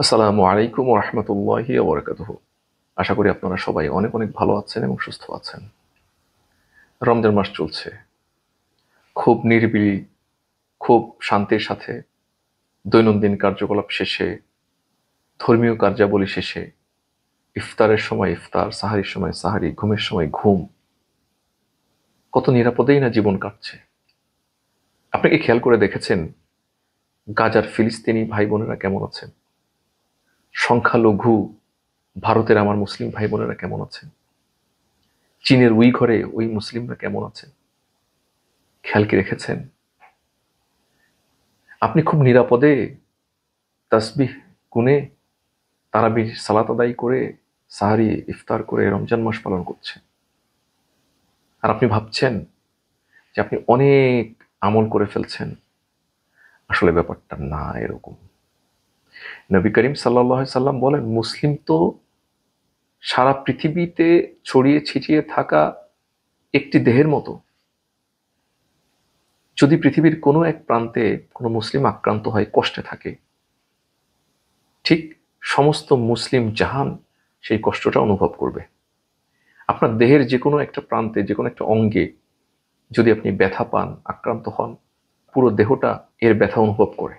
আসসালামু আলাইকুম ওয়া রাহমাতুল্লাহি ওয়া বারাকাতুহু। আশা করি আপনারা সবাই অনেক অনেক ভালো আছেন এবং সুস্থ আছেন। রমজান মাস চলছে। খুব নিরিবিলি, খুব শান্তির সাথে দৈনন্দিন কার্যকলাপ শেষে, ধর্মীয় কার্যাবলী শেষে, ইফতারের সময় ইফতার, সাহারির সময় সাহারি, ঘুমের সময় ঘুম। কত নিরাপদেই না জীবন কাটছে। আপনি কি খেয়াল করে দেখেছেন গাজার ফিলিস্তিনি ভাই বোনেরা কেমন আছেন? সংখ্যালঘু ভারতের আমার মুসলিম ভাই বোনেরা কেমন আছেন? চীনের উইঘরে ওই মুসলিমরা কেমন আছেন? খেয়াল কি রেখেছেন? আপনি খুব নিরাপদে তাসবিহ গুনে তারাবির সালাত আদায় করে সাহারি ইফতার করে রমজান মাস পালন করছেন। আর আপনি ভাবছেন যে আপনি অনেক আমল করে ফেলছেন। আসলে ব্যাপারটা না এরকম। নবী করিম সাল্লাল্লাহু আলাইহি সাল্লাম বলেন, মুসলিম তো সারা পৃথিবীতে ছড়িয়ে ছিটিয়ে থাকা একটি দেহের মতো। যদি পৃথিবীর কোনো এক প্রান্তে কোনো মুসলিম আক্রান্ত হয়, কষ্টে থাকে, ঠিক সমস্ত মুসলিম জাহান সেই কষ্টটা অনুভব করবে। আপনার দেহের যে কোনো একটা প্রান্তে, যে কোনো একটা অঙ্গে যদি আপনি ব্যথা পান, আক্রান্ত হন, পুরো দেহটা এর ব্যথা অনুভব করে।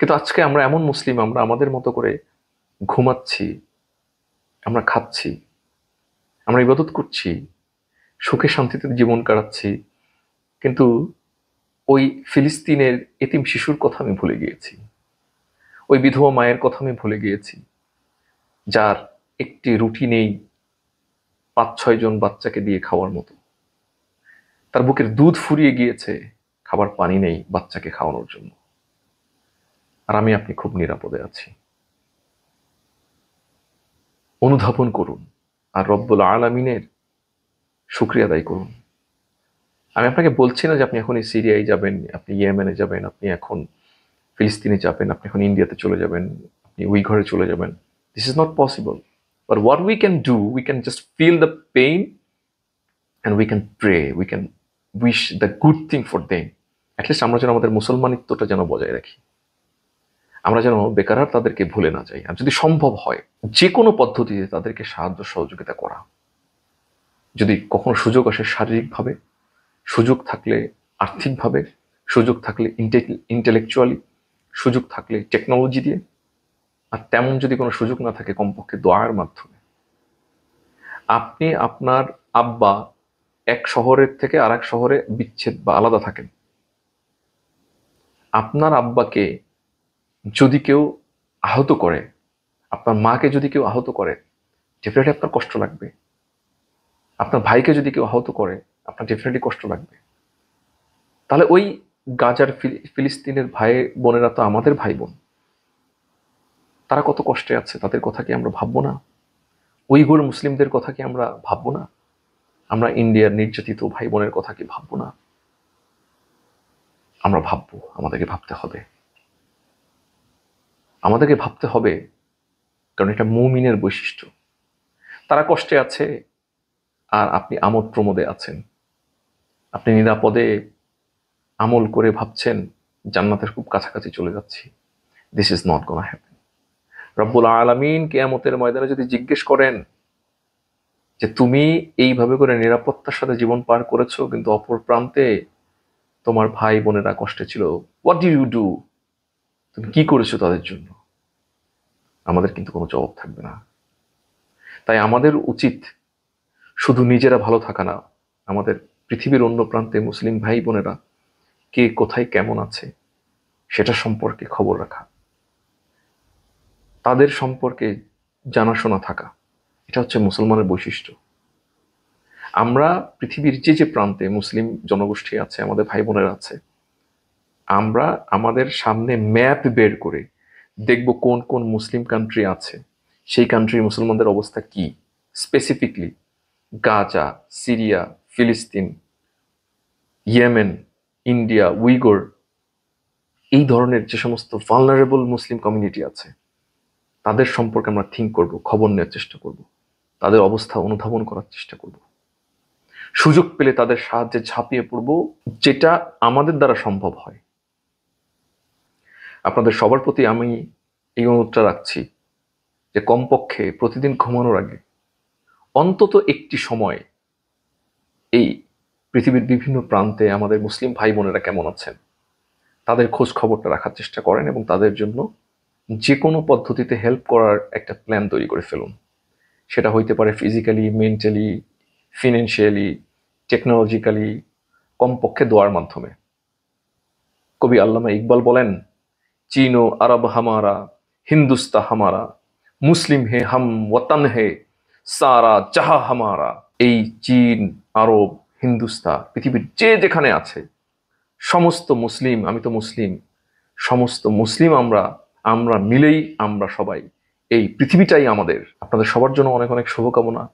কিন্তু আজকে আমরা এমন মুসলিম, আমরা আমাদের মতো করে ঘুমাচ্ছি, আমরা খাচ্ছি, আমরা ইবাদত করছি, সুখে শান্তিতে জীবন কাটাচ্ছি, কিন্তু ওই ফিলিস্তিনের এতিম শিশুর কথা আমি ভুলে গিয়েছি। ওই বিধবা মায়ের কথা আমি ভুলে গিয়েছি, যার একটি রুটি নেই ৫-৬ জন বাচ্চাকে দিয়ে খাওয়ার মতো। তার বুকের দুধ ফুরিয়ে গিয়েছে, খাবার পানি নেই বাচ্চাকে খাওয়ানোর জন্য। আর আমি আপনি খুব নিরাপদে আছি। অনুধাবন করুন আর রব্বুল আলামিনের শুকরিয়া আদায় করুন। আমি আপনাকে বলছি না যে আপনি এখন সিরিয়ায় যাবেন, আপনি ইয়েমেনে যাবেন, আপনি এখন ফিলিস্তিনে যাবেন, আপনি এখন ইন্ডিয়াতে চলে যাবেন, আপনি উইঘরে চলে যাবেন। This is not possible. But what we can do, we can just feel the pain and we can pray, we can wish the good thing for them. At least আমরা যেন আমাদের মুসলমানিত্বটা যেন বজায় রাখি। আমরা যেন বেকার তাদেরকে ভুলে না যাই। আর যদি সম্ভব হয় যে কোনো পদ্ধতিতে তাদেরকে সাহায্য সহযোগিতা করা। যদি কখনো সুযোগ আসে শারীরিকভাবে, সুযোগ থাকলে আর্থিকভাবে, সুযোগ থাকলে ইন্টেলেকচুয়ালি, সুযোগ থাকলে টেকনোলজি দিয়ে, আর তেমন যদি কোনো সুযোগ না থাকে কমপক্ষে দোয়ার মাধ্যমে। আপনি আপনার আব্বা এক শহরের থেকে আর এক শহরে বিচ্ছেদ বা আলাদা থাকেন, আপনার আব্বাকে যদি কেউ আহত করে, আপনার মাকে যদি কেউ আহত করে, ডেফিনেটলি আপনার কষ্ট লাগবে। আপনার ভাইকে যদি কেউ আহত করে, আপনার ডেফিনেটলি কষ্ট লাগবে। তাহলে ওই গাজার ফিলিস্তিনের ভাই বোনেরা তো আমাদের ভাই বোন। তারা কত কষ্টে আছে, তাদের কথা কি আমরা ভাববো না? উইঘুর মুসলিমদের কথা কি আমরা ভাববো না? আমরা ইন্ডিয়ার নির্যাতিত ভাই বোনের কথা কি ভাববো না? আমরা ভাববো, আমাদেরকে ভাবতে হবে। আমাদেরকে ভাবতে হবে, কারণ এটা মুমিনের বৈশিষ্ট্য। তারা কষ্টে আছে আর আপনি আমোদ প্রমোদে আছেন। আপনি নিরাপদে আমল করে ভাবছেন জান্নাতের খুব কাছাকাছি চলে যাচ্ছি। This is not gonna happen. রব্বুল আলামিন কিয়ামতের ময়দানে যদি জিজ্ঞেস করেন যে তুমি এইভাবে করে নিরাপত্তার সাথে জীবন পার করেছো, কিন্তু অপর প্রান্তে তোমার ভাই বোনেরা কষ্টে ছিল, হোয়াট ডু ইউ ডু, তুমি কি করেছো তাদের জন্য? আমাদের কিন্তু কোনো জবাব থাকবে না। তাই আমাদের উচিত শুধু নিজেরা ভালো থাকা না, আমাদের পৃথিবীর অন্য প্রান্তে মুসলিম ভাই বোনেরা কে কোথায় কেমন আছে সেটা সম্পর্কে খবর রাখা, তাদের সম্পর্কে জানাশোনা থাকা। এটা হচ্ছে মুসলমানের বৈশিষ্ট্য। আমরা পৃথিবীর যে যে প্রান্তে মুসলিম জনগোষ্ঠী আছে, আমাদের ভাই বোনেরা আছে, আমরা আমাদের সামনে ম্যাপ বের করে দেখব কোন কোন মুসলিম কান্ট্রি আছে, সেই কান্ট্রির মুসলমানদের অবস্থা কি। স্পেসিফিকলি গাজা, সিরিয়া, ফিলিস্তিন, ইয়েমেন, ইন্ডিয়া, উইগর, এই ধরনের যে সমস্ত ভালনারেবল মুসলিম কমিউনিটি আছে, তাদের সম্পর্কে আমরা থিঙ্ক করব, খবর নেওয়ার চেষ্টা করব, তাদের অবস্থা অনুধাবন করার চেষ্টা করব। সুযোগ পেলে তাদের সাহায্যে ঝাঁপিয়ে পড়ব, যেটা আমাদের দ্বারা সম্ভব হয়। আপনাদের সবার প্রতি আমি এই অনুরোধটা রাখছি যে কমপক্ষে প্রতিদিন ঘুমানোর আগে অন্তত একটি সময় এই পৃথিবীর বিভিন্ন প্রান্তে আমাদের মুসলিম ভাই বোনেরা কেমন আছেন তাদের খোঁজ খবরটা রাখার চেষ্টা করেন এবং তাদের জন্য যে কোনো পদ্ধতিতে হেল্প করার একটা প্ল্যান তৈরি করে ফেলুন। সেটা হইতে পারে ফিজিক্যালি, মেন্টালি, ফিনান্সিয়ালি, টেকনোলজিক্যালি, কমপক্ষে দোয়ার মাধ্যমে। কবি আল্লামা ইকবাল বলেন, চীন ও আরব হামারা, হিন্দুস্তা হামারা, মুসলিম হে হাম ওয়াতান হে, সারা জাহা হামারা। এই চীন, আরব, হিন্দুস্তা, পৃথিবীর যে যেখানে আছে সমস্ত মুসলিম, আমি তো মুসলিম, সমস্ত মুসলিম আমরা, আমরা মিলেই আমরা সবাই, এই পৃথিবীটাই আমাদের। আপনাদের সবার জন্য অনেক অনেক শুভকামনা।